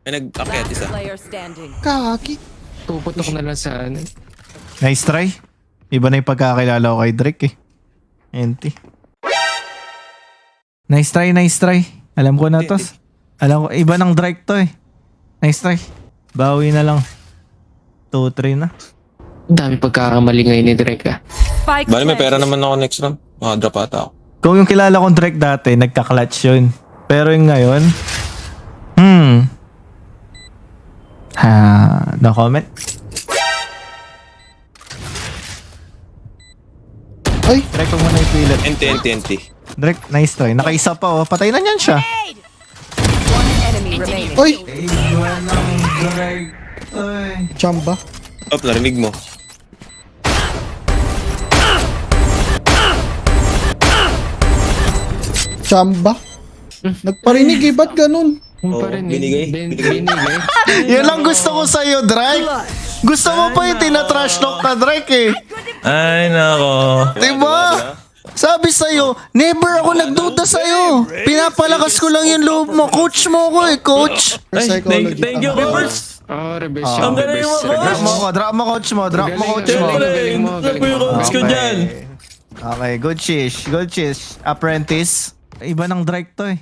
May nag-akyat isa. Player standing. Kaki. Puputok na lang sa ano. Nice try. Iba na yung pagkakilala ko kay Drake eh. Enti. Nice try, nice try. Alam ko na to. Alam ko, iba ng Drake to eh. Nice try. Bawi na lang. 2-3 na. Ang dami pagkakamali ngayon ni Drake ah. Spike Bali, may pera planted. naman ako next round. Drop ata ako. Kung yung kilala kong Drake dati, nagka-clutch yun. Pero yung ngayon, no comment. Ay! Drake, huwag mo na ipilit. NT. Drake, nice try. Nakaisa pa oh. Patay na niyan siya. One enemy remaining. Oy! Iba ng Drake. Ay. Chamba. Oh, narinig mo. Chamba. Nagparinig eh, ba't ganun? Yung pa rin binigay. Binigay. Yan lang gusto ko sa'yo, Drake. Gusto mo pa yung tinatrash talk na Drake eh. Ay, nako. Diba? Sabi sa'yo, never ako nagduda sa'yo. Pinapalakas ko lang yung loob mo. Coach mo ko eh, coach. Psychology. Thank you, Coach. Oh, reverse Ang siya. galing mo, Drop mo ko, drop mo coach mo, drop mo coach mo. Galing mo, Drop mo yung coach ko dyan. Okay, good shish, good shish. Apprentice. Iba ng Drake to eh.